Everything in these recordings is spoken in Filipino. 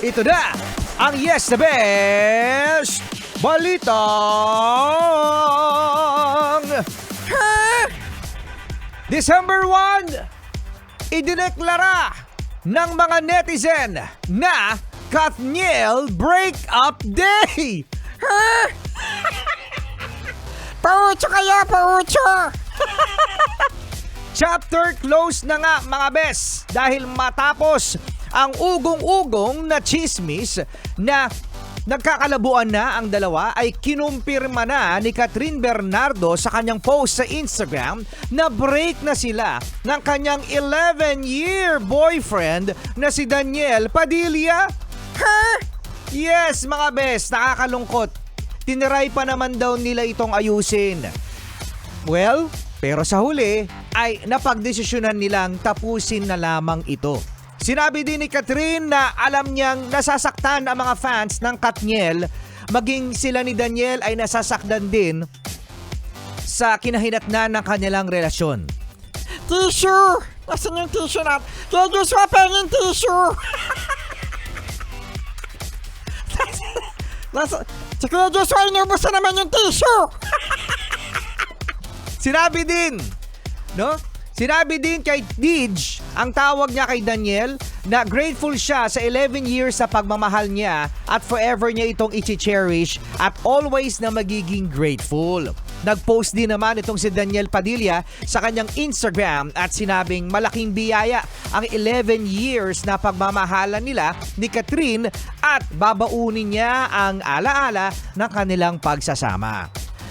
Ito na ang Yes the Best Balitang December 1, idineklara ng mga netizen na Katniel Breakup Day. Paucho kayo, paucho! Chapter close na nga mga bes dahil matapos ang ugong-ugong na chismis na nagkakalabuan na ang dalawa ay kinumpirma na ni Catherine Bernardo sa kanyang post sa Instagram na break na sila ng kanyang 11-year boyfriend na si Daniel Padilla. Yes mga bes, nakakalungkot. Tiniray pa naman daw nila itong ayusin. Well, pero sa huli ay napagdesisyonan nilang tapusin na lamang ito. Sinabi din ni Catherine na alam niyang nasasaktan ang mga fans ng Katniel, maging sila ni Daniel ay nasasaktan din sa kinahinatnan ng kanilang relasyon. Tissue! Nasaan yung tissue natin? Kaya Joshua, pengin tissue! Si Kuya Joshua, inubos na naman yung tissue! Sinabi din kay Dij, ang tawag niya kay Daniel, na grateful siya sa 11 years sa pagmamahal niya at forever niya itong i-cherish at always na magiging grateful. Nag-post din naman itong si Daniel Padilla sa kanyang Instagram at sinabing malaking biyaya ang 11 years na pagmamahalan nila ni Catherine at babaunin niya ang alaala ng kanilang pagsasama.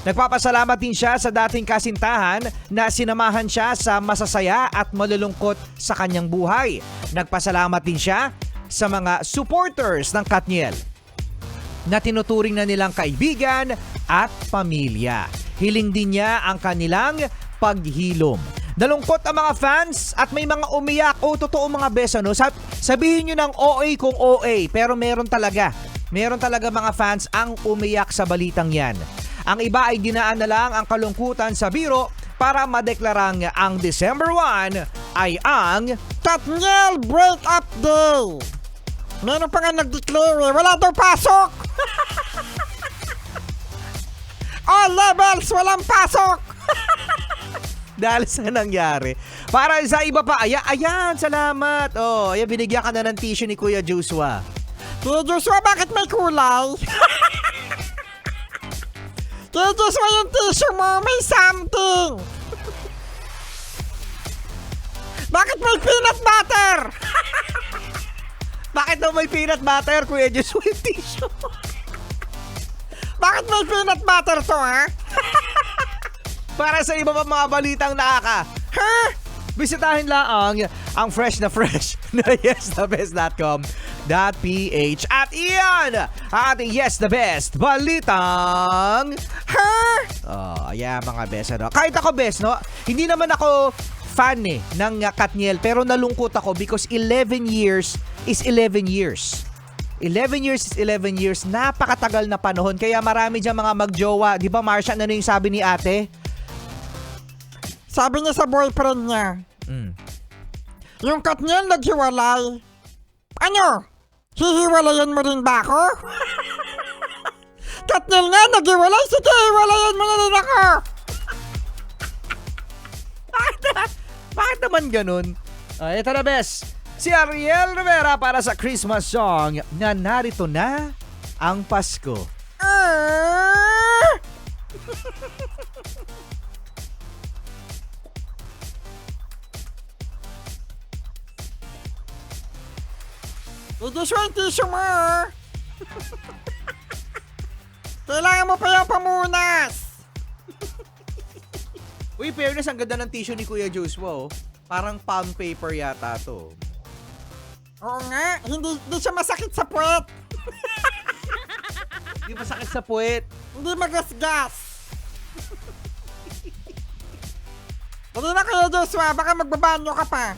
Nagpapasalamat din siya sa dating kasintahan na sinamahan siya sa masasaya at malulungkot sa kanyang buhay. Nagpasalamat din siya sa mga supporters ng Katniel na tinuturing na nilang kaibigan at pamilya. Hiling din niya ang kanilang paghilom. Nalungkot ang mga fans at may mga umiyak. Totoo mga beso, no? Sabihin nyo ng OA kung OA, pero meron talaga mga fans ang umiyak sa balitang yan. Ang iba ay dinaan na lang ang kalungkutan sa biro para madeklarang ang December 1 ay ang Katniel Breakup Day! Meron pa nga nag-declare, wala daw pasok! All levels, walang pasok! dahil sa nangyari. Para sa iba pa, ayan, salamat. Ayan, binigyan ka na ng tissue ni Kuya Joshua. Kuya Joshua, bakit may kulay? Kuya Joshua, yung tissue mo, may something! Bakit may peanut butter? Bakit daw may peanut butter, Kuya Joshua, yung tissue? Bakit may peanut butter to, ha? Para sa iba pa mga balitang bisitahin lang ang fresh na yesthebest.com.ph at iyan ang ating Yes the Best Balitang ayan mga best, ano? Kahit ako best, no? Hindi naman ako fan ng Katniel, pero nalungkot ako because 11 years is 11 years. 11 years is 11 years. Napakatagal na panahon. Kaya marami dyan mga magjowa. Di ba, Marsha, ano yung sabi ni ate? Sabi niya sa boyfriend niya, yung Katniel naghiwalay. Ano? Hihiwalayan mo rin ba ako? Katniel nga naghiwalay, sige, hiwalayan mo na rin ako. Bakit naman ganun? Ito na, bes. Si Ariel Rivera para sa Christmas song na Narito Na ang Pasko. Ito siya yung tissue mo. Kailangan mo pa yung pamunas. Uy, fairness, ang ganda ng tissue ni Kuya Joshua, oh. Parang palm paper yata to. Oo nga, hindi siya masakit sa puwet. Hindi masakit sa puwet. Hindi magasgas. Hindi na Kuya Joshua, baka magbabanyo ka pa.